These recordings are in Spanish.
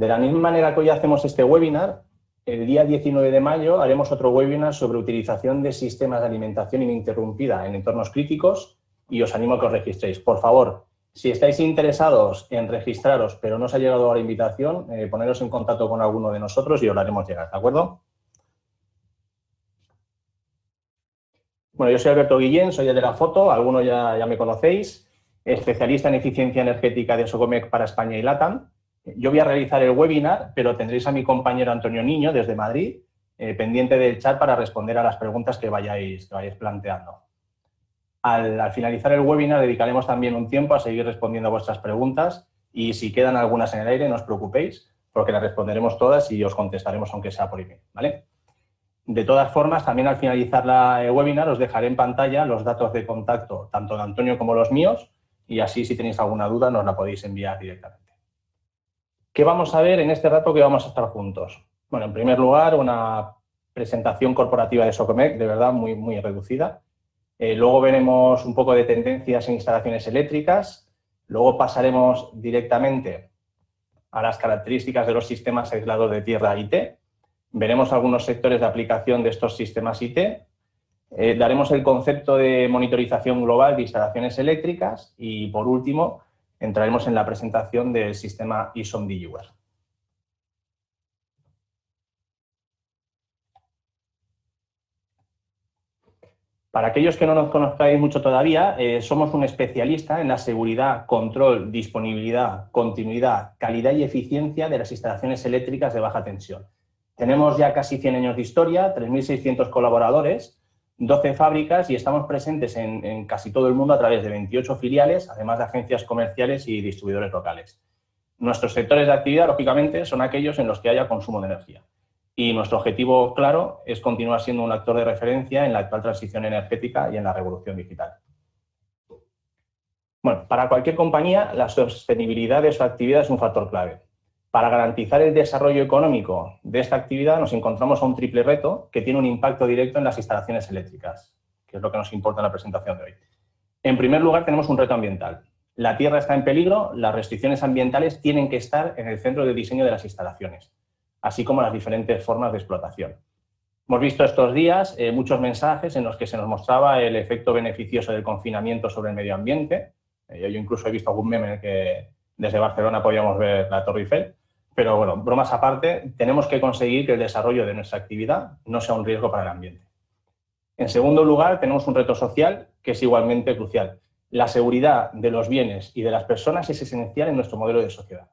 De la misma manera que hoy hacemos este webinar, el día 19 de mayo haremos otro webinar sobre utilización de sistemas de alimentación ininterrumpida en entornos críticos y os animo a que os registréis. Por favor, si estáis interesados en registraros pero no os ha llegado la invitación, poneros en contacto con alguno de nosotros y os lo haremos llegar, ¿de acuerdo? Bueno, yo soy Alberto Guillén, soy el de la foto, algunos ya me conocéis, especialista en eficiencia energética de Socomec para España y LATAM. Yo voy a realizar el webinar, pero tendréis a mi compañero Antonio Niño desde Madrid, pendiente del chat para responder a las preguntas que vayáis planteando. Al finalizar el webinar dedicaremos también un tiempo a seguir respondiendo a vuestras preguntas y si quedan algunas en el aire no os preocupéis porque las responderemos todas y os contestaremos aunque sea por email, ¿vale? De todas formas, también al finalizar el webinar os dejaré en pantalla los datos de contacto, tanto de Antonio como los míos, y así si tenéis alguna duda nos la podéis enviar directamente. ¿Qué vamos a ver en este rato que vamos a estar juntos? Bueno, en primer lugar, una presentación corporativa de Socomec, de verdad muy reducida. Luego veremos un poco de tendencias en instalaciones eléctricas. Luego pasaremos directamente a las características de los sistemas aislados de tierra IT. Veremos algunos sectores de aplicación de estos sistemas IT. Daremos el concepto de monitorización global de instalaciones eléctricas y, por último, entraremos en la presentación del sistema ISOM DigiWare. Para aquellos que no nos conozcáis mucho todavía, somos un especialista en la seguridad, control, disponibilidad, continuidad, calidad y eficiencia de las instalaciones eléctricas de baja tensión. Tenemos ya casi 100 años de historia, 3.600 colaboradores, 12 fábricas y estamos presentes en casi todo el mundo a través de 28 filiales, además de agencias comerciales y distribuidores locales. Nuestros sectores de actividad, lógicamente, son aquellos en los que haya consumo de energía. Y nuestro objetivo, claro, es continuar siendo un actor de referencia en la actual transición energética y en la revolución digital. Bueno, para cualquier compañía, la sostenibilidad de su actividad es un factor clave. Para garantizar el desarrollo económico de esta actividad nos encontramos a un triple reto que tiene un impacto directo en las instalaciones eléctricas, que es lo que nos importa en la presentación de hoy. En primer lugar, tenemos un reto ambiental. La tierra está en peligro, las restricciones ambientales tienen que estar en el centro del diseño de las instalaciones, así como las diferentes formas de explotación. Hemos visto estos días muchos mensajes en los que se nos mostraba el efecto beneficioso del confinamiento sobre el medio ambiente. Yo incluso he visto algún meme en el que desde Barcelona podíamos ver la Torre Eiffel. Pero bueno, bromas aparte, tenemos que conseguir que el desarrollo de nuestra actividad no sea un riesgo para el ambiente. En segundo lugar, tenemos un reto social que es igualmente crucial. La seguridad de los bienes y de las personas es esencial en nuestro modelo de sociedad.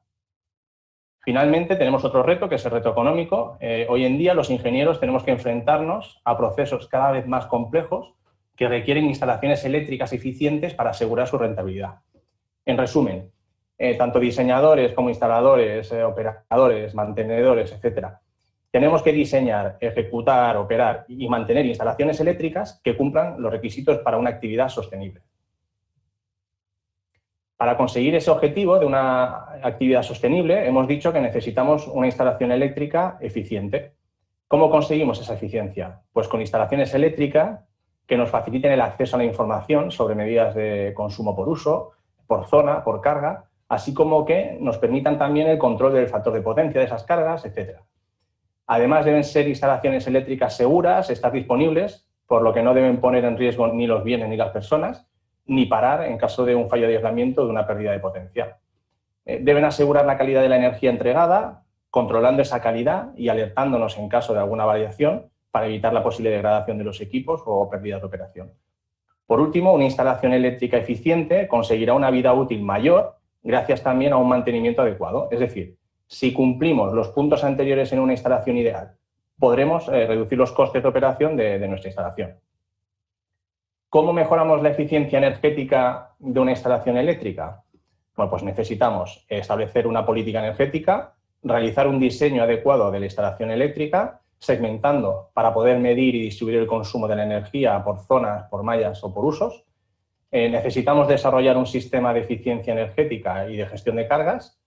Finalmente, tenemos otro reto, que es el reto económico. Hoy en día, los ingenieros tenemos que enfrentarnos a procesos cada vez más complejos que requieren instalaciones eléctricas eficientes para asegurar su rentabilidad. En resumen, tanto diseñadores como instaladores, operadores, mantenedores, etcétera, tenemos que diseñar, ejecutar, operar y mantener instalaciones eléctricas que cumplan los requisitos para una actividad sostenible. Para conseguir ese objetivo de una actividad sostenible, hemos dicho que necesitamos una instalación eléctrica eficiente. ¿Cómo conseguimos esa eficiencia? Pues con instalaciones eléctricas que nos faciliten el acceso a la información sobre medidas de consumo por uso, por zona, por carga, así como que nos permitan también el control del factor de potencia de esas cargas, etc. Además, deben ser instalaciones eléctricas seguras, estar disponibles, por lo que no deben poner en riesgo ni los bienes ni las personas, ni parar en caso de un fallo de aislamiento o de una pérdida de potencia. Deben asegurar la calidad de la energía entregada, controlando esa calidad y alertándonos en caso de alguna variación para evitar la posible degradación de los equipos o pérdidas de operación. Por último, una instalación eléctrica eficiente conseguirá una vida útil mayor gracias también a un mantenimiento adecuado. Es decir, si cumplimos los puntos anteriores en una instalación ideal, podremos reducir los costes de operación de nuestra instalación. ¿Cómo mejoramos la eficiencia energética de una instalación eléctrica? Bueno, pues necesitamos establecer una política energética, realizar un diseño adecuado de la instalación eléctrica, segmentando para poder medir y distribuir el consumo de la energía por zonas, por mallas o por usos. Necesitamos desarrollar un sistema de eficiencia energética y de gestión de cargas.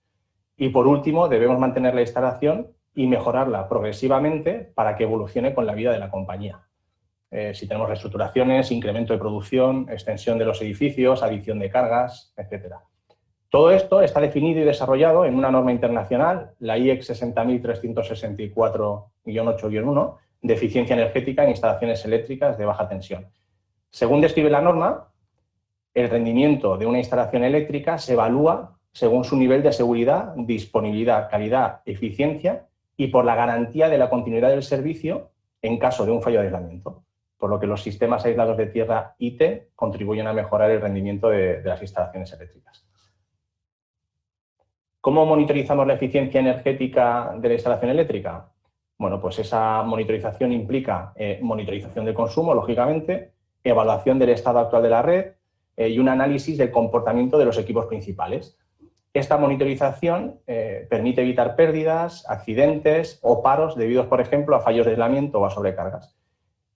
Y, por último, debemos mantener la instalación y mejorarla progresivamente para que evolucione con la vida de la compañía. Si tenemos reestructuraciones, incremento de producción, extensión de los edificios, adición de cargas, etc. Todo esto está definido y desarrollado en una norma internacional, la IEC 60364-8-1, de eficiencia energética en instalaciones eléctricas de baja tensión. Según describe la norma, el rendimiento de una instalación eléctrica se evalúa según su nivel de seguridad, disponibilidad, calidad, eficiencia y por la garantía de la continuidad del servicio en caso de un fallo de aislamiento, por lo que los sistemas aislados de tierra IT contribuyen a mejorar el rendimiento de las instalaciones eléctricas. ¿Cómo monitorizamos la eficiencia energética de la instalación eléctrica? Bueno, pues esa monitorización implica monitorización de consumo, lógicamente, evaluación del estado actual de la red y un análisis del comportamiento de los equipos principales. Esta monitorización permite evitar pérdidas, accidentes o paros debidos, por ejemplo, a fallos de aislamiento o a sobrecargas.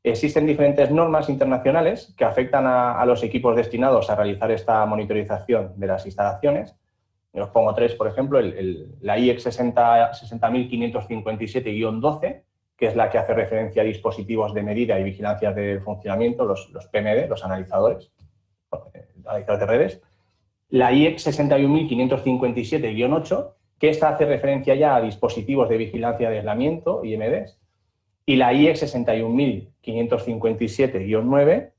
Existen diferentes normas internacionales que afectan a los equipos destinados a realizar esta monitorización de las instalaciones. Os pongo tres, por ejemplo, la IEC 60557-12, que es la que hace referencia a dispositivos de medida y vigilancia de funcionamiento, los PMD, los analizadores de redes. La IEC 61557-8, que esta hace referencia ya a dispositivos de vigilancia de aislamiento, IMDs. Y la IEC 61557-9,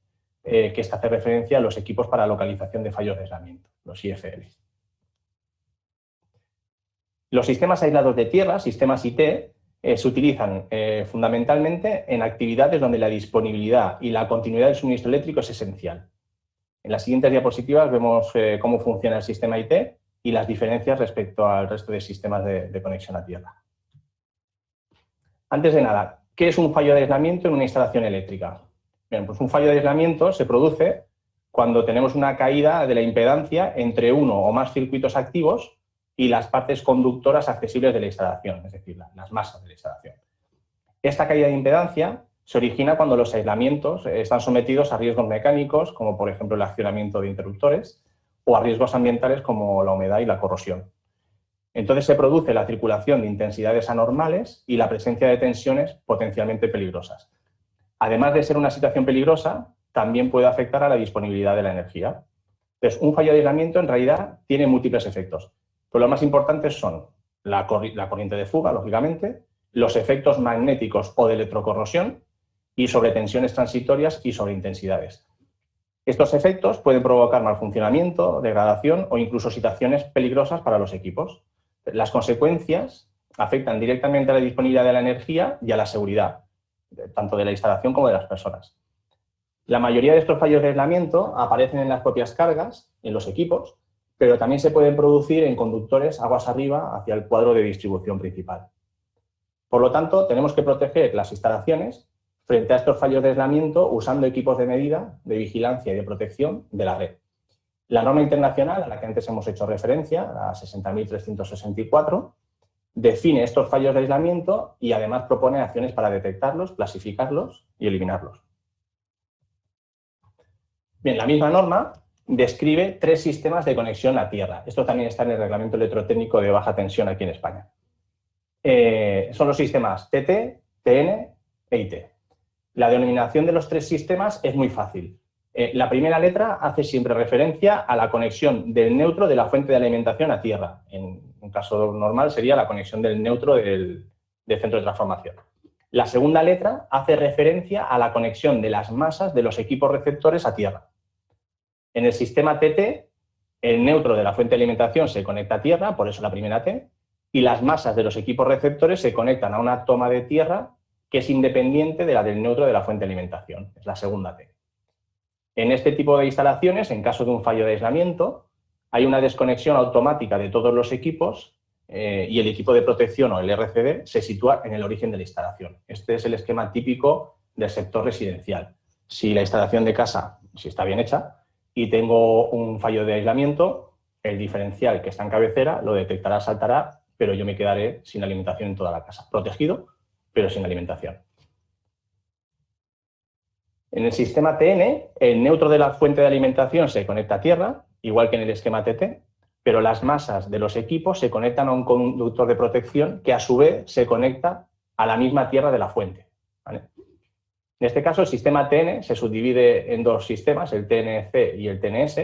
que esta hace referencia a los equipos para localización de fallos de aislamiento, los IFL. Los sistemas aislados de tierra, sistemas IT, se utilizan fundamentalmente en actividades donde la disponibilidad y la continuidad del suministro eléctrico es esencial. En las siguientes diapositivas vemos cómo funciona el sistema IT y las diferencias respecto al resto de sistemas de conexión a tierra. Antes de nada, ¿qué es un fallo de aislamiento en una instalación eléctrica? Bien, pues un fallo de aislamiento se produce cuando tenemos una caída de la impedancia entre uno o más circuitos activos y las partes conductoras accesibles de la instalación, es decir, las masas de la instalación. Esta caída de impedancia se origina cuando los aislamientos están sometidos a riesgos mecánicos, como por ejemplo el accionamiento de interruptores, o a riesgos ambientales como la humedad y la corrosión. Entonces se produce la circulación de intensidades anormales y la presencia de tensiones potencialmente peligrosas. Además de ser una situación peligrosa, también puede afectar a la disponibilidad de la energía. Entonces, un fallo de aislamiento en realidad tiene múltiples efectos. Pero los más importantes son la corriente de fuga, lógicamente, los efectos magnéticos o de electrocorrosión y sobre tensiones transitorias y sobre intensidades. Estos efectos pueden provocar mal funcionamiento, degradación o incluso situaciones peligrosas para los equipos. Las consecuencias afectan directamente a la disponibilidad de la energía y a la seguridad, tanto de la instalación como de las personas. La mayoría de estos fallos de aislamiento aparecen en las propias cargas, en los equipos, pero también se pueden producir en conductores aguas arriba hacia el cuadro de distribución principal. Por lo tanto, tenemos que proteger las instalaciones frente a estos fallos de aislamiento usando equipos de medida, de vigilancia y de protección de la red. La norma internacional, a la que antes hemos hecho referencia, la 60.364, define estos fallos de aislamiento y además propone acciones para detectarlos, clasificarlos y eliminarlos. Bien, la misma norma describe tres sistemas de conexión a tierra. Esto también está en el Reglamento Electrotécnico de Baja Tensión aquí en España. Son los sistemas TT, TN e IT. La denominación de los tres sistemas es muy fácil. La primera letra hace siempre referencia a la conexión del neutro de la fuente de alimentación a tierra. En un caso normal sería la conexión del neutro del centro de transformación. La segunda letra hace referencia a la conexión de las masas de los equipos receptores a tierra. En el sistema TT, el neutro de la fuente de alimentación se conecta a tierra, por eso la primera T, y las masas de los equipos receptores se conectan a una toma de tierra que es independiente de la del neutro de la fuente de alimentación, es la segunda T. En este tipo de instalaciones, en caso de un fallo de aislamiento, hay una desconexión automática de todos los equipos y el equipo de protección o el RCD se sitúa en el origen de la instalación. Este es el esquema típico del sector residencial. Si la instalación de casa, si está bien hecha, y tengo un fallo de aislamiento, el diferencial que está en cabecera lo detectará, saltará, pero yo me quedaré sin alimentación en toda la casa. Protegido, pero sin alimentación. En el sistema TN, el neutro de la fuente de alimentación se conecta a tierra, igual que en el esquema TT, pero las masas de los equipos se conectan a un conductor de protección que a su vez se conecta a la misma tierra de la fuente, ¿vale? En este caso, el sistema TN se subdivide en dos sistemas, el TNC y el TNS.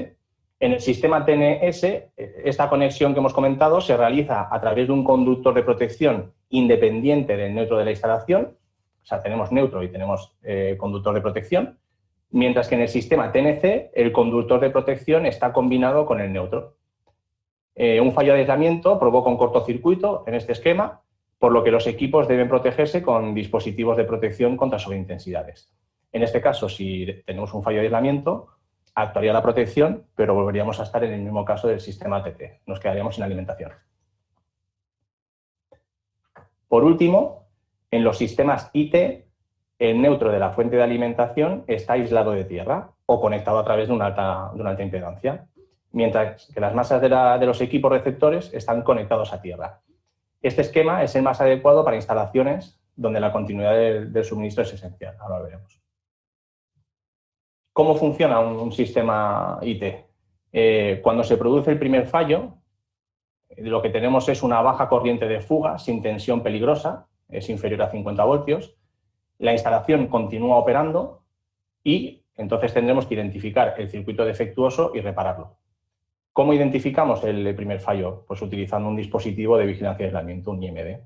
En el sistema TNS, esta conexión que hemos comentado se realiza a través de un conductor de protección independiente del neutro de la instalación, o sea, tenemos neutro y tenemos conductor de protección, mientras que en el sistema TNC el conductor de protección está combinado con el neutro. Un fallo de aislamiento provoca un cortocircuito en este esquema, por lo que los equipos deben protegerse con dispositivos de protección contra sobreintensidades. En este caso, si tenemos un fallo de aislamiento, actuaría la protección, pero volveríamos a estar en el mismo caso del sistema TT. Nos quedaríamos sin alimentación. Por último, en los sistemas IT, el neutro de la fuente de alimentación está aislado de tierra o conectado a través de una alta impedancia, mientras que las masas de los equipos receptores están conectados a tierra. Este esquema es el más adecuado para instalaciones donde la continuidad del suministro es esencial. Ahora lo veremos. ¿Cómo funciona un sistema IT? Cuando se produce el primer fallo, lo que tenemos es una baja corriente de fuga sin tensión peligrosa, es inferior a 50 voltios. La instalación continúa operando y entonces tendremos que identificar el circuito defectuoso y repararlo. ¿Cómo identificamos el primer fallo? Pues utilizando un dispositivo de vigilancia y aislamiento, un IMD.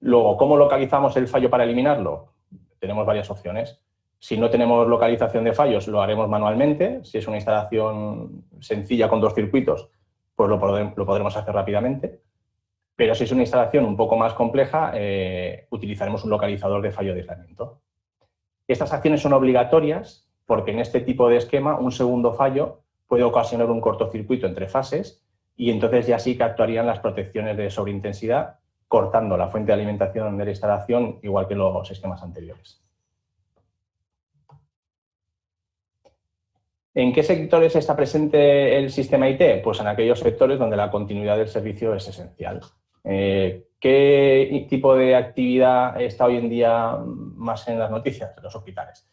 Luego, ¿cómo localizamos el fallo para eliminarlo? Tenemos varias opciones. Si no tenemos localización de fallos, lo haremos manualmente. Si es una instalación sencilla con 2 circuitos, pues lo podremos hacer rápidamente. Pero si es una instalación un poco más compleja, utilizaremos un localizador de fallo de aislamiento. Estas acciones son obligatorias porque en este tipo de esquema un segundo fallo puede ocasionar un cortocircuito entre fases y entonces ya sí que actuarían las protecciones de sobreintensidad, cortando la fuente de alimentación de la instalación, igual que los esquemas anteriores. ¿En qué sectores está presente el sistema IT? Pues en aquellos sectores donde la continuidad del servicio es esencial. ¿Qué tipo de actividad está hoy en día más en las noticias? En los hospitales.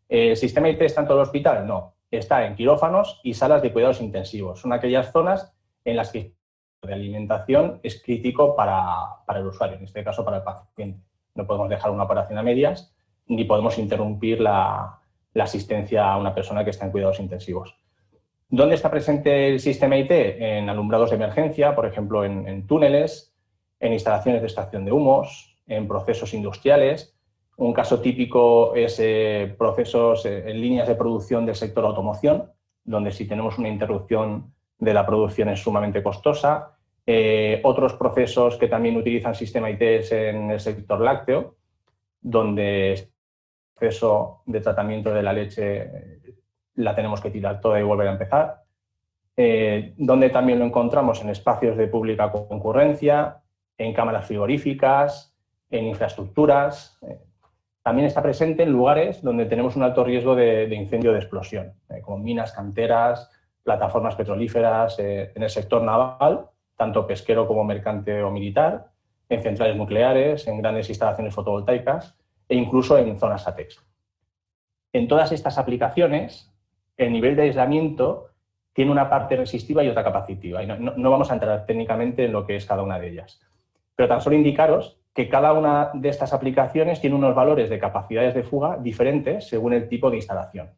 ¿El sistema IT está en todo el hospital? No. Está en quirófanos y salas de cuidados intensivos. Son aquellas zonas en las que la alimentación es crítico para el usuario, en este caso para el paciente. No podemos dejar una operación a medias ni podemos interrumpir la asistencia a una persona que está en cuidados intensivos. ¿Dónde está presente el sistema IT? En alumbrados de emergencia, por ejemplo, en túneles, en instalaciones de extracción de humos, en procesos industriales. Un caso típico es procesos en líneas de producción del sector automoción, donde si tenemos una interrupción de la producción es sumamente costosa. Otros procesos que también utilizan sistema IT es en el sector lácteo, donde proceso de tratamiento de la leche la tenemos que tirar toda y volver a empezar. Donde también lo encontramos en espacios de pública concurrencia, en cámaras frigoríficas, en infraestructuras. También está presente en lugares donde tenemos un alto riesgo de incendio o de explosión, como minas, canteras, plataformas petrolíferas, en el sector naval, tanto pesquero como mercante o militar, en centrales nucleares, en grandes instalaciones fotovoltaicas, e incluso en zonas ATEX. En todas estas aplicaciones, el nivel de aislamiento tiene una parte resistiva y otra capacitiva. Y no vamos a entrar técnicamente en lo que es cada una de ellas. Pero tan solo indicaros que cada una de estas aplicaciones tiene unos valores de capacidades de fuga diferentes según el tipo de instalación.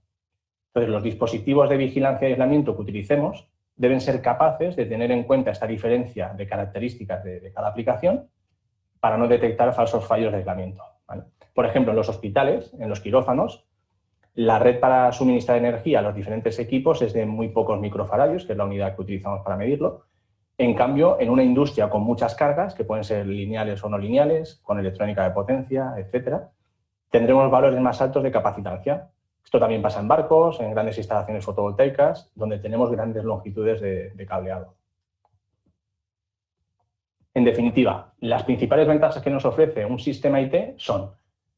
Entonces, los dispositivos de vigilancia y aislamiento que utilicemos deben ser capaces de tener en cuenta esta diferencia de características de cada aplicación para no detectar falsos fallos de aislamiento, ¿vale? Por ejemplo, en los hospitales, en los quirófanos, la red para suministrar energía a los diferentes equipos es de muy pocos microfaradios, que es la unidad que utilizamos para medirlo. En cambio, en una industria con muchas cargas, que pueden ser lineales o no lineales, con electrónica de potencia, etcétera, tendremos valores más altos de capacitancia. Esto también pasa en barcos, en grandes instalaciones fotovoltaicas, donde tenemos grandes longitudes de cableado. En definitiva, las principales ventajas que nos ofrece un sistema IT son,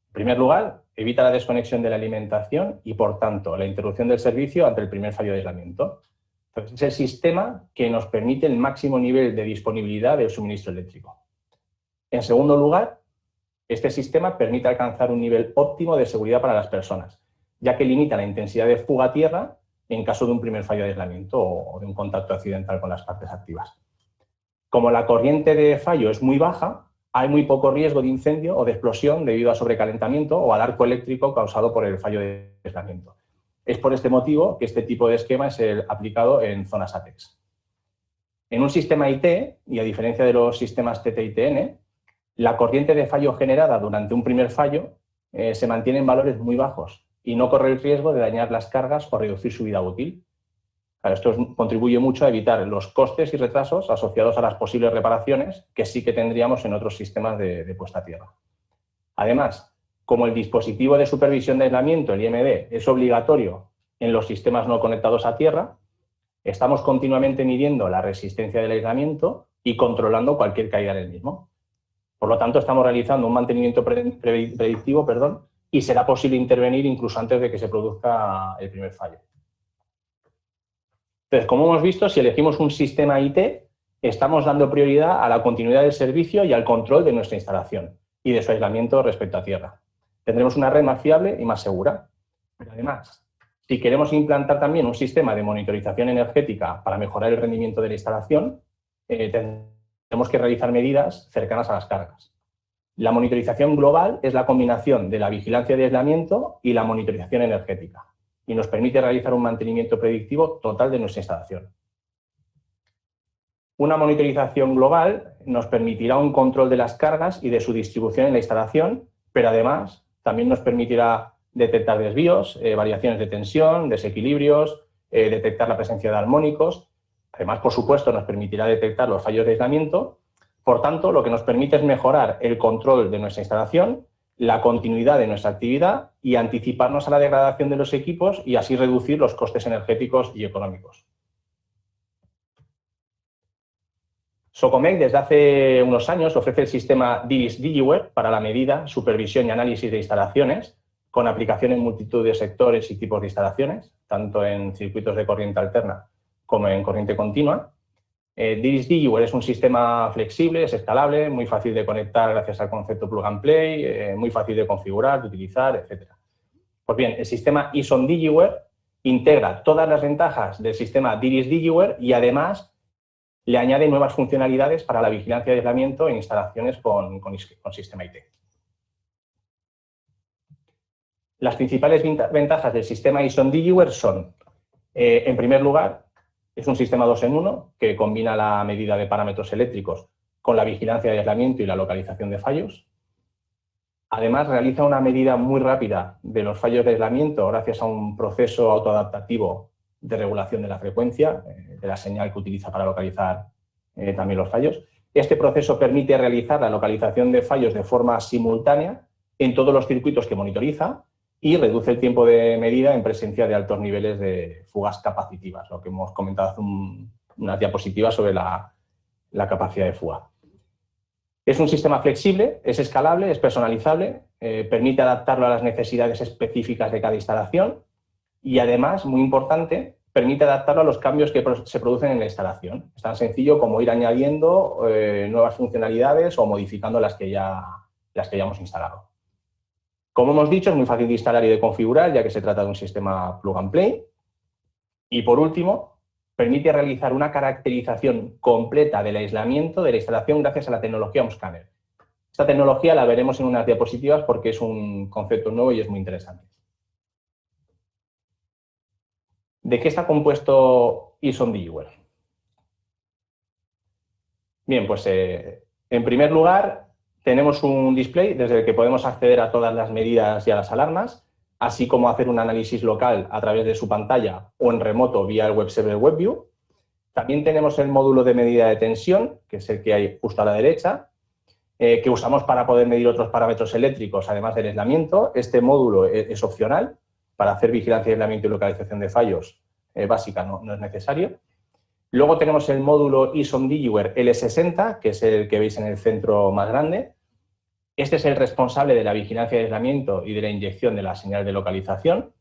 en primer lugar, evita la desconexión de la alimentación y, por tanto, la interrupción del servicio ante el primer fallo de aislamiento. Entonces, es el sistema que nos permite el máximo nivel de disponibilidad del suministro eléctrico. En segundo lugar, este sistema permite alcanzar un nivel óptimo de seguridad para las personas, ya que limita la intensidad de fuga a tierra en caso de un primer fallo de aislamiento o de un contacto accidental con las partes activas. Como la corriente de fallo es muy baja, hay muy poco riesgo de incendio o de explosión debido a sobrecalentamiento o al arco eléctrico causado por el fallo de aislamiento. Es por este motivo que este tipo de esquema es el aplicado en zonas ATEX. En un sistema IT, y a diferencia de los sistemas TT-ITN, la corriente de fallo generada durante un primer fallo se mantiene en valores muy bajos y no corre el riesgo de dañar las cargas o reducir su vida útil. Claro, esto contribuye mucho a evitar los costes y retrasos asociados a las posibles reparaciones que sí que tendríamos en otros sistemas de puesta a tierra. Además, como el dispositivo de supervisión de aislamiento, el IMD, es obligatorio en los sistemas no conectados a tierra, estamos continuamente midiendo la resistencia del aislamiento y controlando cualquier caída en el mismo. Por lo tanto, estamos realizando un mantenimiento predictivo, y será posible intervenir incluso antes de que se produzca el primer fallo. Entonces, como hemos visto, si elegimos un sistema IT, estamos dando prioridad a la continuidad del servicio y al control de nuestra instalación y de su aislamiento respecto a tierra. Tendremos una red más fiable y más segura. Pero además, si queremos implantar también un sistema de monitorización energética para mejorar el rendimiento de la instalación, tenemos que realizar medidas cercanas a las cargas. La monitorización global es la combinación de la vigilancia de aislamiento y la monitorización energética y nos permite realizar un mantenimiento predictivo total de nuestra instalación. Una monitorización global nos permitirá un control de las cargas y de su distribución en la instalación, pero además también nos permitirá detectar desvíos, variaciones de tensión, desequilibrios, detectar la presencia de armónicos. Además, por supuesto, nos permitirá detectar los fallos de aislamiento. Por tanto, lo que nos permite es mejorar el control de nuestra instalación, la continuidad de nuestra actividad y anticiparnos a la degradación de los equipos y así reducir los costes energéticos y económicos. Socomec, desde hace unos años, ofrece el sistema DIRIS DigiWare para la medida, supervisión y análisis de instalaciones, con aplicación en multitud de sectores y tipos de instalaciones, tanto en circuitos de corriente alterna como en corriente continua. DIRIS DigiWare es un sistema flexible, es escalable, muy fácil de conectar gracias al concepto plug and play, muy fácil de configurar, de utilizar, etc. Pues bien, el sistema ISON DigiWare integra todas las ventajas del sistema DIRIS DigiWare y además le añade nuevas funcionalidades para la vigilancia y aislamiento en instalaciones con sistema IT. Las principales ventajas del sistema ISON DigiWare son, en primer lugar, es un sistema 2 en 1 que combina la medida de parámetros eléctricos con la vigilancia de aislamiento y la localización de fallos. Además, realiza una medida muy rápida de los fallos de aislamiento gracias a un proceso autoadaptativo de regulación de la frecuencia, de la señal que utiliza para localizar también los fallos. Este proceso permite realizar la localización de fallos de forma simultánea en todos los circuitos que monitoriza y reduce el tiempo de medida en presencia de altos niveles de fugas capacitivas, lo que hemos comentado hace unas diapositivas sobre la capacidad de fuga. Es un sistema flexible, es escalable, es personalizable, permite adaptarlo a las necesidades específicas de cada instalación y además, muy importante, permite adaptarlo a los cambios que se producen en la instalación. Es tan sencillo como ir añadiendo nuevas funcionalidades o modificando las que ya hemos instalado. Como hemos dicho, es muy fácil de instalar y de configurar, ya que se trata de un sistema plug and play. Y por último, permite realizar una caracterización completa del aislamiento de la instalación gracias a la tecnología OMScanner. Esta tecnología la veremos en unas diapositivas porque es un concepto nuevo y es muy interesante. ¿De qué está compuesto ISON DigiWare? Bien, pues en primer lugar tenemos un display desde el que podemos acceder a todas las medidas y a las alarmas, así como hacer un análisis local a través de su pantalla o en remoto vía el web server WebView. También tenemos el módulo de medida de tensión, que es el que hay justo a la derecha, que usamos para poder medir otros parámetros eléctricos, además del aislamiento. Este módulo es opcional. Para hacer vigilancia, aislamiento y localización de fallos básica no es necesario. Luego tenemos el módulo ISON DigiWare L60, que es el que veis en el centro más grande. Este es el responsable de la vigilancia de aislamiento y de la inyección de la señal de localización.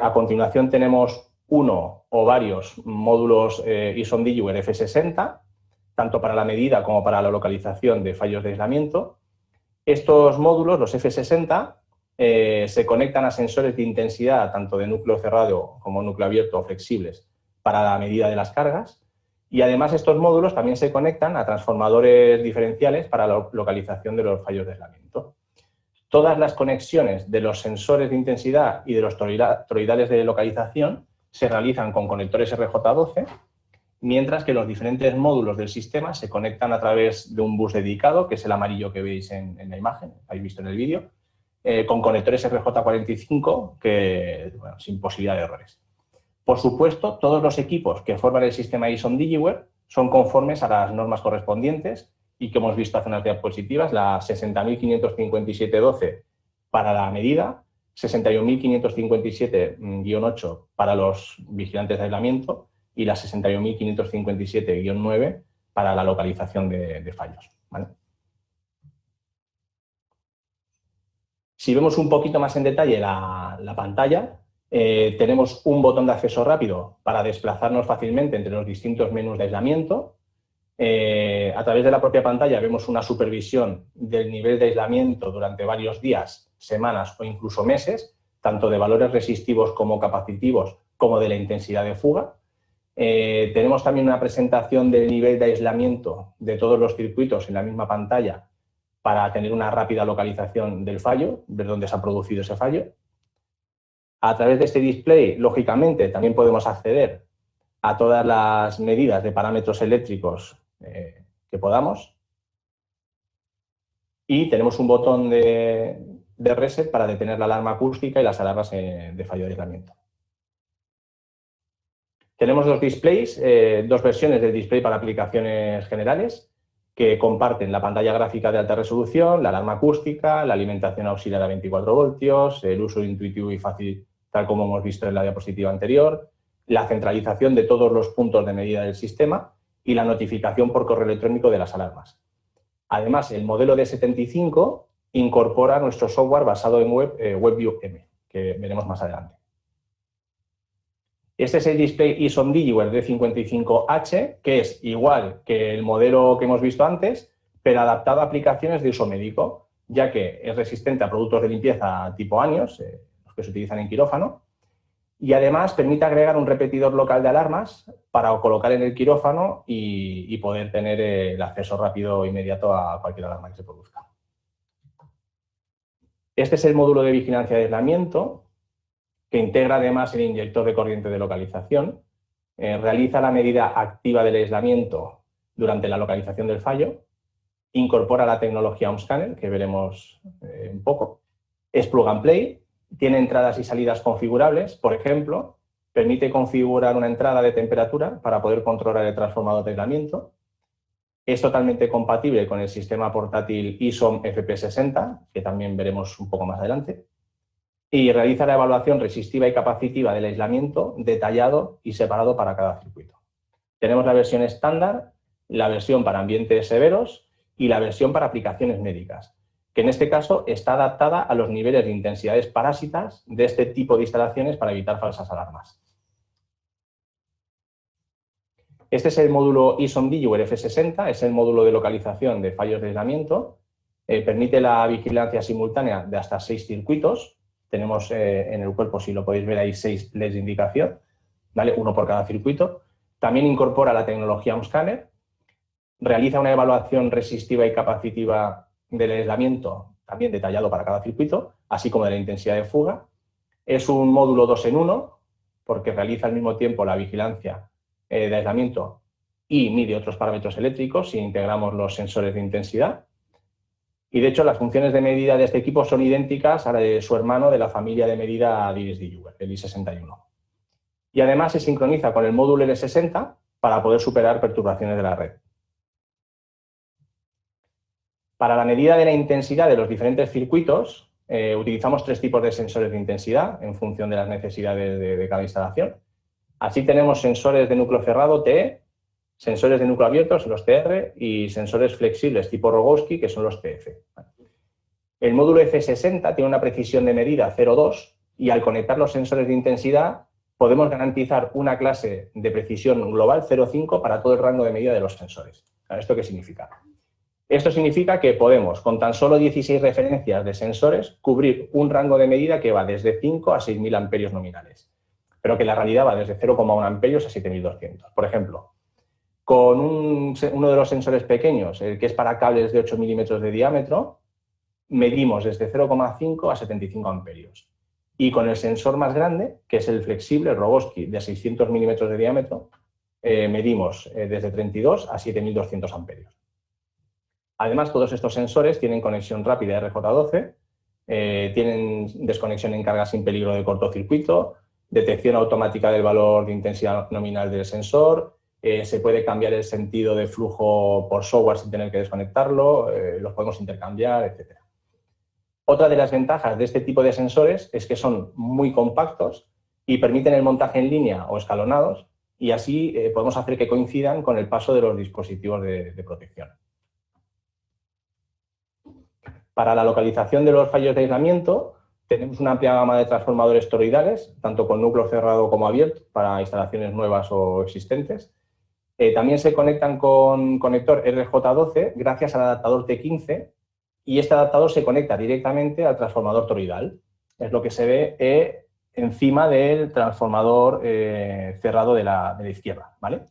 A continuación tenemos uno o varios módulos ISON DigiWare F60, tanto para la medida como para la localización de fallos de aislamiento. Estos módulos, los F60, se conectan a sensores de intensidad, tanto de núcleo cerrado como núcleo abierto o flexibles, para la medida de las cargas. Y además estos módulos también se conectan a transformadores diferenciales para la localización de los fallos de aislamiento. todas las conexiones de los sensores de intensidad y de los toroidales de localización se realizan con conectores RJ12, mientras que los diferentes módulos del sistema se conectan a través de un bus dedicado, que es el amarillo que veis en la imagen, habéis visto en el vídeo, con conectores RJ45 bueno, sin posibilidad de errores. Por supuesto, todos los equipos que forman el sistema ISOM Digiware son conformes a las normas correspondientes y que hemos visto hace unas diapositivas, la 60.557-12 para la medida, 61.557-8 para los vigilantes de aislamiento y la 61.557-9 para la localización de fallos, ¿vale? Si vemos un poquito más en detalle la pantalla, tenemos un botón de acceso rápido para desplazarnos fácilmente entre los distintos menús de aislamiento. A través de la propia pantalla vemos una supervisión del nivel de aislamiento durante varios días, semanas o incluso meses, tanto de valores resistivos como capacitivos, como de la intensidad de fuga. Tenemos también una presentación del nivel de aislamiento de todos los circuitos en la misma pantalla para tener una rápida localización del fallo, ver dónde se ha producido ese fallo. A través de este display, lógicamente, también podemos acceder a todas las medidas de parámetros eléctricos que podamos. Y tenemos un botón de reset para detener la alarma acústica y las alarmas de fallo de aislamiento. Tenemos dos displays, dos versiones del display para aplicaciones generales que comparten la pantalla gráfica de alta resolución, la alarma acústica, la alimentación auxiliar a 24 voltios, el uso intuitivo y fácil, tal como hemos visto en la diapositiva anterior, la centralización de todos los puntos de medida del sistema y la notificación por correo electrónico de las alarmas. Además, el modelo D75 incorpora nuestro software basado en WebView M, que veremos más adelante. Este es el display ISOM Digiware D55H, que es igual que el modelo que hemos visto antes, pero adaptado a aplicaciones de uso médico, ya que es resistente a productos de limpieza tipo Anios, los que se utilizan en quirófano, y además permite agregar un repetidor local de alarmas para colocar en el quirófano y poder tener el acceso rápido e inmediato a cualquier alarma que se produzca. Este es el módulo de vigilancia de aislamiento, que integra además el inyector de corriente de localización, realiza la medida activa del aislamiento durante la localización del fallo, incorpora la tecnología OMScanner, que veremos un poco, es plug and play, tiene entradas y salidas configurables, por ejemplo, permite configurar una entrada de temperatura para poder controlar el transformador de aislamiento, es totalmente compatible con el sistema portátil ISOM FP60, que también veremos un poco más adelante, y realiza la evaluación resistiva y capacitiva del aislamiento detallado y separado para cada circuito. Tenemos la versión estándar, la versión para ambientes severos y la versión para aplicaciones médicas, que en este caso está adaptada a los niveles de intensidades parásitas de este tipo de instalaciones para evitar falsas alarmas. Este es el módulo ISOM Digiware F60, es el módulo de localización de fallos de aislamiento, permite la vigilancia simultánea de hasta 6 circuitos. Tenemos en el cuerpo, si lo podéis ver, hay 6 LEDs de indicación, ¿vale? Uno por cada circuito. También incorpora la tecnología OMScanner, realiza una evaluación resistiva y capacitiva del aislamiento, también detallado para cada circuito, así como de la intensidad de fuga. Es un módulo 2 en 1, porque realiza al mismo tiempo la vigilancia de aislamiento y mide otros parámetros eléctricos si integramos los sensores de intensidad. Y, de hecho, las funciones de medida de este equipo son idénticas a la de su hermano de la familia de medida DIRIS Digiware, el I61. Y, además, se sincroniza con el módulo L60 para poder superar perturbaciones de la red. Para la medida de la intensidad de los diferentes circuitos, utilizamos 3 tipos de sensores de intensidad en función de las necesidades de cada instalación. Así tenemos sensores de núcleo cerrado, TE, sensores de núcleo abierto, son los TR, y sensores flexibles tipo Rogowski, que son los TF. El módulo F60 tiene una precisión de medida 0,2 y al conectar los sensores de intensidad podemos garantizar una clase de precisión global 0,5 para todo el rango de medida de los sensores. ¿Esto qué significa? Esto significa que podemos, con tan solo 16 referencias de sensores, cubrir un rango de medida que va desde 5 a 6.000 amperios nominales, pero que en la realidad va desde 0,1 amperios a 7.200. Por ejemplo, con uno de los sensores pequeños, el que es para cables de 8 milímetros de diámetro, medimos desde 0,5 a 75 amperios. Y con el sensor más grande, que es el flexible, el Rogowski, de 600 milímetros de diámetro, medimos desde 32 a 7200 amperios. Además, todos estos sensores tienen conexión rápida RJ12, tienen desconexión en carga sin peligro de cortocircuito, detección automática del valor de intensidad nominal del sensor, se puede cambiar el sentido de flujo por software sin tener que desconectarlo, los podemos intercambiar, etc. Otra de las ventajas de este tipo de sensores es que son muy compactos y permiten el montaje en línea o escalonados, y así podemos hacer que coincidan con el paso de los dispositivos de protección. Para la localización de los fallos de aislamiento, tenemos una amplia gama de transformadores toroidales, tanto con núcleo cerrado como abierto, para instalaciones nuevas o existentes. También se conectan con conector RJ12 gracias al adaptador T15, y este adaptador se conecta directamente al transformador toroidal. Es lo que se ve encima del transformador cerrado de la izquierda, ¿vale?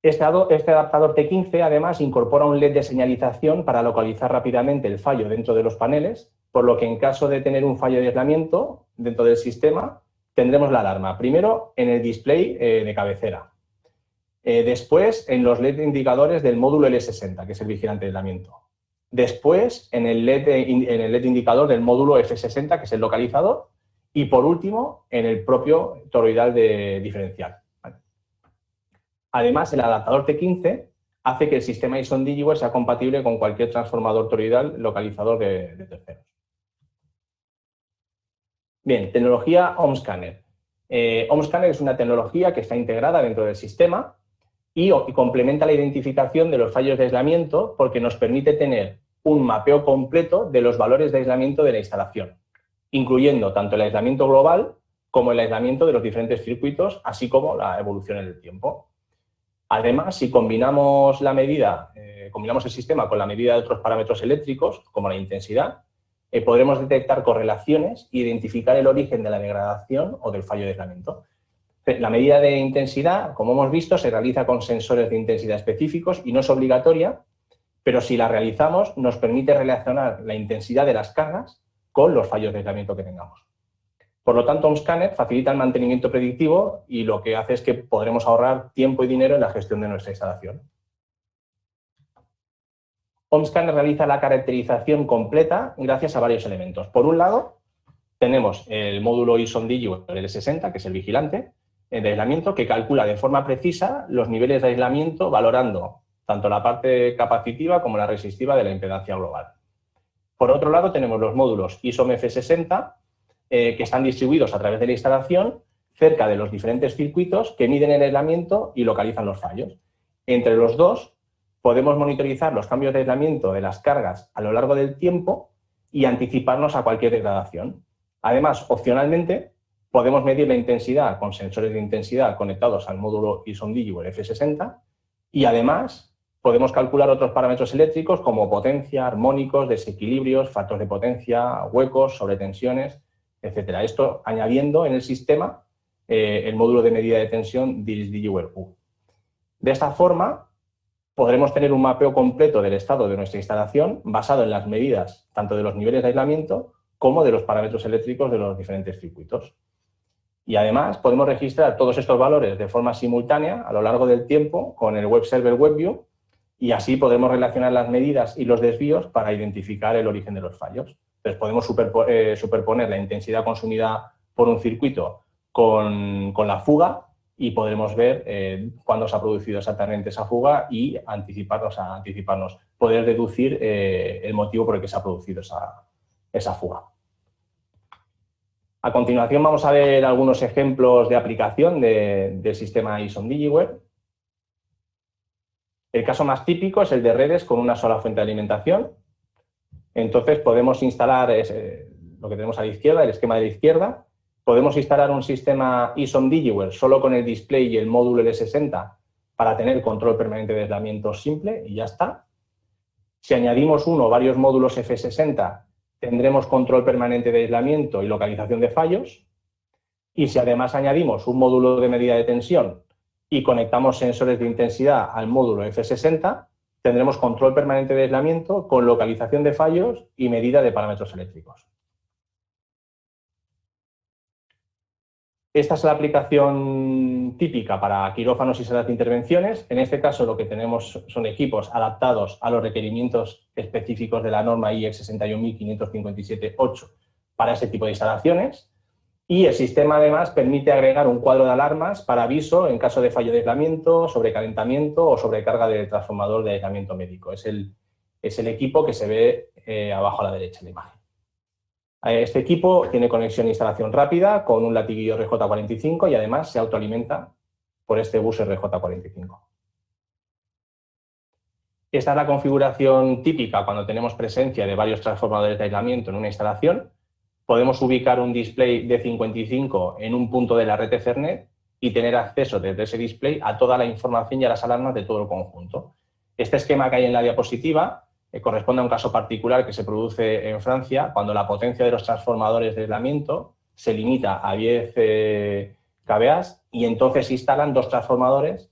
Este adaptador T15, además, incorpora un LED de señalización para localizar rápidamente el fallo dentro de los paneles, por lo que en caso de tener un fallo de aislamiento dentro del sistema, tendremos la alarma. Primero, en el display de cabecera. Después, en los LED indicadores del módulo L60, que es el vigilante de aislamiento. Después, en el LED indicador del módulo F60, que es el localizador. Y, por último, en el propio toroidal de diferencial. Además, el adaptador T15 hace que el sistema ISON DigiWare sea compatible con cualquier transformador toroidal localizador de terceros. Bien, tecnología OhmScanner. OhmScanner es una tecnología que está integrada dentro del sistema y complementa la identificación de los fallos de aislamiento, porque nos permite tener un mapeo completo de los valores de aislamiento de la instalación, incluyendo tanto el aislamiento global como el aislamiento de los diferentes circuitos, así como la evolución en el tiempo. Además, si combinamos combinamos el sistema con la medida de otros parámetros eléctricos, como la intensidad, podremos detectar correlaciones e identificar el origen de la degradación o del fallo de aislamiento. La medida de intensidad, como hemos visto, se realiza con sensores de intensidad específicos y no es obligatoria, pero si la realizamos nos permite relacionar la intensidad de las cargas con los fallos de aislamiento que tengamos. Por lo tanto, OhmScanner facilita el mantenimiento predictivo y lo que hace es que podremos ahorrar tiempo y dinero en la gestión de nuestra instalación. OhmScanner realiza la caracterización completa gracias a varios elementos. Por un lado, tenemos el módulo ISON DigiWare L60, que es el vigilante de aislamiento, que calcula de forma precisa los niveles de aislamiento valorando tanto la parte capacitiva como la resistiva de la impedancia global. Por otro lado, tenemos los módulos ISOM F60, que están distribuidos a través de la instalación cerca de los diferentes circuitos que miden el aislamiento y localizan los fallos. Entre los dos podemos monitorizar los cambios de aislamiento de las cargas a lo largo del tiempo y anticiparnos a cualquier degradación. Además, opcionalmente, podemos medir la intensidad con sensores de intensidad conectados al módulo ISON DigiWare F60 y además podemos calcular otros parámetros eléctricos como potencia, armónicos, desequilibrios, factores de potencia, huecos, sobretensiones, etcétera. Esto añadiendo en el sistema el módulo de medida de tensión DigiWare U. De esta forma, podremos tener un mapeo completo del estado de nuestra instalación basado en las medidas tanto de los niveles de aislamiento como de los parámetros eléctricos de los diferentes circuitos. Y además podemos registrar todos estos valores de forma simultánea a lo largo del tiempo con el web server WebView y así podremos relacionar las medidas y los desvíos para identificar el origen de los fallos. Entonces podemos superponer la intensidad consumida por un circuito con la fuga y podremos ver cuándo se ha producido exactamente esa fuga y anticiparnos, poder deducir el motivo por el que se ha producido esa fuga. A continuación vamos a ver algunos ejemplos de aplicación del sistema ISON DigiWare. El caso más típico es el de redes con una sola fuente de alimentación. Entonces podemos instalar lo que tenemos a la izquierda, el esquema de la izquierda. Podemos instalar un sistema ISON DigiWare solo con el display y el módulo L60 para tener control permanente de aislamiento simple y ya está. Si añadimos uno o varios módulos F60, tendremos control permanente de aislamiento y localización de fallos. Y si además añadimos un módulo de medida de tensión y conectamos sensores de intensidad al módulo F60, tendremos control permanente de aislamiento con localización de fallos y medida de parámetros eléctricos. Esta es la aplicación típica para quirófanos y salas de intervenciones. En este caso, lo que tenemos son equipos adaptados a los requerimientos específicos de la norma IEC 61557-8 para este tipo de instalaciones. Y el sistema, además, permite agregar un cuadro de alarmas para aviso en caso de fallo de aislamiento, sobrecalentamiento o sobrecarga de transformador de aislamiento médico. Es el equipo que se ve abajo a la derecha de la imagen. Este equipo tiene conexión e instalación rápida con un latiguillo RJ45 y además se autoalimenta por este bus RJ45. Esta es la configuración típica cuando tenemos presencia de varios transformadores de aislamiento en una instalación. Podemos ubicar un display de 55 en un punto de la red Ethernet y tener acceso desde ese display a toda la información y a las alarmas de todo el conjunto. Este esquema que hay en la diapositiva corresponde a un caso particular que se produce en Francia cuando la potencia de los transformadores de aislamiento se limita a 10 kVA y entonces se instalan 2 transformadores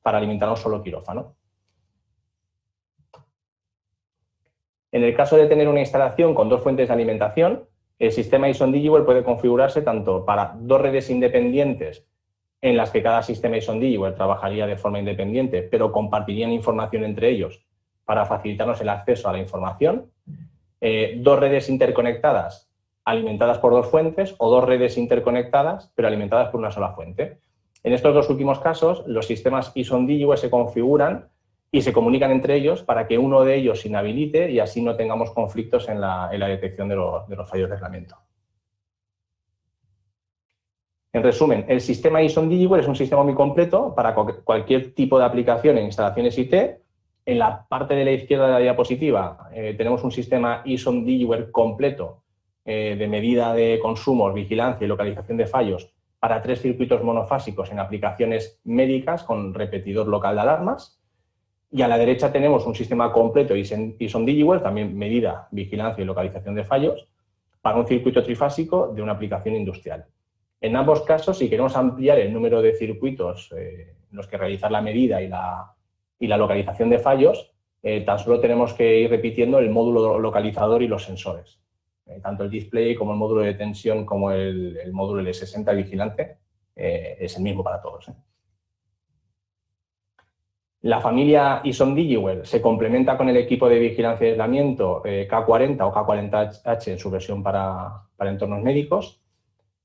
para alimentar un solo quirófano. En el caso de tener una instalación con 2 fuentes de alimentación, el sistema ISON DigiWare puede configurarse tanto para 2 redes independientes en las que cada sistema ISON DigiWare trabajaría de forma independiente, pero compartirían información entre ellos para facilitarnos el acceso a la información, 2 redes interconectadas alimentadas por 2 fuentes o 2 redes interconectadas pero alimentadas por una sola fuente. En estos 2 últimos casos, los sistemas ISON DigiWare se configuran y se comunican entre ellos para que uno de ellos se inhabilite y así no tengamos conflictos en la detección de los fallos de aislamiento. En resumen, el sistema ISON DigiWare es un sistema muy completo para cualquier tipo de aplicación en instalaciones IT. En la parte de la izquierda de la diapositiva tenemos un sistema ISON DigiWare completo de medida de consumos, vigilancia y localización de fallos para 3 circuitos monofásicos en aplicaciones médicas con repetidor local de alarmas. Y a la derecha tenemos un sistema completo ISON DigiWare, también medida, vigilancia y localización de fallos, para un circuito trifásico de una aplicación industrial. En ambos casos, si queremos ampliar el número de circuitos en los que realizar la medida y la localización de fallos, tan solo tenemos que ir repitiendo el módulo localizador y los sensores. Tanto el display como el módulo de tensión como el módulo L60 vigilante es el mismo para todos. La familia ISON DigiWare se complementa con el equipo de vigilancia y aislamiento K40 o K40H en su versión para entornos médicos.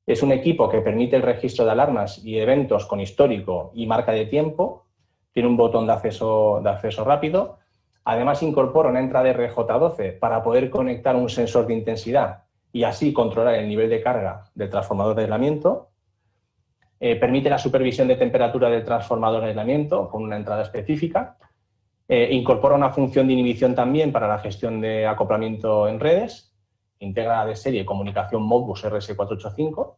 Es un equipo que permite el registro de alarmas y eventos con histórico y marca de tiempo. Tiene un botón de acceso rápido. Además, incorpora una entrada RJ12 para poder conectar un sensor de intensidad y así controlar el nivel de carga del transformador de aislamiento. Permite la supervisión de temperatura del transformador de aislamiento con una entrada específica. Incorpora una función de inhibición también para la gestión de acoplamiento en redes. Integra de serie comunicación Modbus RS485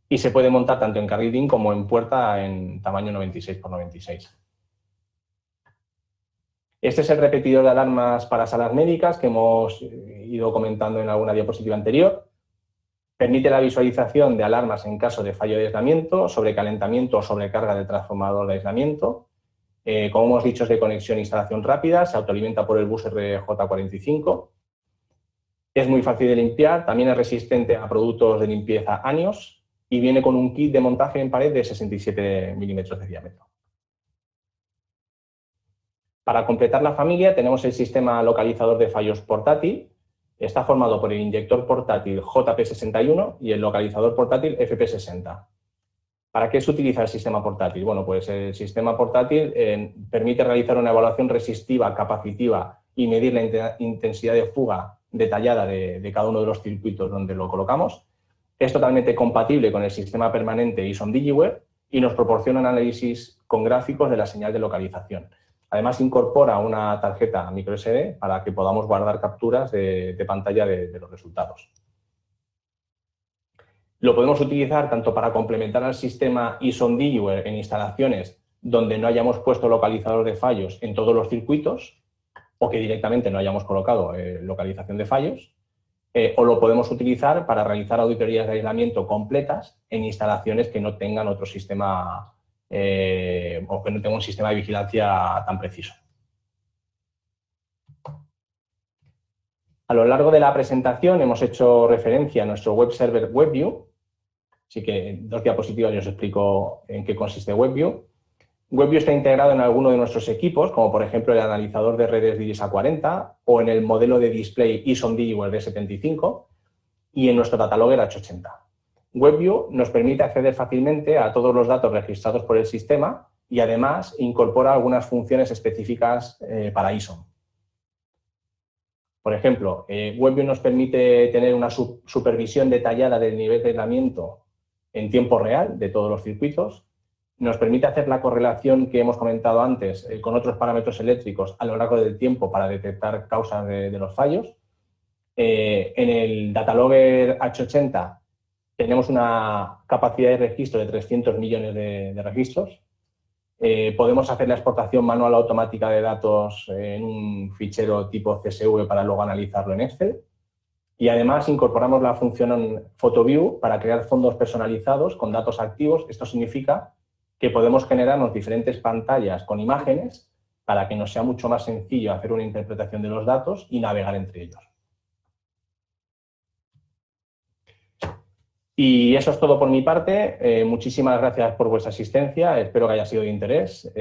y se puede montar tanto en carril como en puerta en tamaño 96 x 96. Este es el repetidor de alarmas para salas médicas que hemos ido comentando en alguna diapositiva anterior. Permite la visualización de alarmas en caso de fallo de aislamiento, sobrecalentamiento o sobrecarga del transformador de aislamiento. Como hemos dicho, es de conexión e instalación rápida, se autoalimenta por el bus RJ45. Es muy fácil de limpiar, también es resistente a productos de limpieza ANIOS y viene con un kit de montaje en pared de 67 milímetros de diámetro. Para completar la familia tenemos el sistema localizador de fallos portátil. Está formado por el inyector portátil JP61 y el localizador portátil FP60. ¿Para qué se utiliza el sistema portátil? Bueno, pues el sistema portátil permite realizar una evaluación resistiva, capacitiva y medir la intensidad de fuga detallada de cada uno de los circuitos donde lo colocamos. Es totalmente compatible con el sistema permanente ISON DigiWare y nos proporciona un análisis con gráficos de la señal de localización. Además, incorpora una tarjeta microSD para que podamos guardar capturas de pantalla de los resultados. Lo podemos utilizar tanto para complementar al sistema ISON DigiWare en instalaciones donde no hayamos puesto localizador de fallos en todos los circuitos o que directamente no hayamos colocado localización de fallos, o lo podemos utilizar para realizar auditorías de aislamiento completas en instalaciones que no tengan otro sistema o que no tenga un sistema de vigilancia tan preciso. A lo largo de la presentación hemos hecho referencia a nuestro web server WebView, así que en 2 diapositivas yo os explico en qué consiste WebView. WebView está integrado en alguno de nuestros equipos, como por ejemplo el analizador de redes DIRIS A40 o en el modelo de display ISON Digiware D75 y en nuestro datalogger H80. WebView nos permite acceder fácilmente a todos los datos registrados por el sistema y además incorpora algunas funciones específicas para ISON. Por ejemplo, WebView nos permite tener una supervisión detallada del nivel de aislamiento en tiempo real de todos los circuitos. Nos permite hacer la correlación que hemos comentado antes con otros parámetros eléctricos a lo largo del tiempo para detectar causas de los fallos. En el datalogger H80 tenemos una capacidad de registro de 300 millones de registros. Podemos hacer la exportación manual automática de datos en un fichero tipo CSV para luego analizarlo en Excel. Y además incorporamos la función PhotoView para crear fondos personalizados con datos activos. Esto significa que podemos generarnos diferentes pantallas con imágenes para que nos sea mucho más sencillo hacer una interpretación de los datos y navegar entre ellos. Y eso es todo por mi parte. Muchísimas gracias por vuestra asistencia. Espero que haya sido de interés.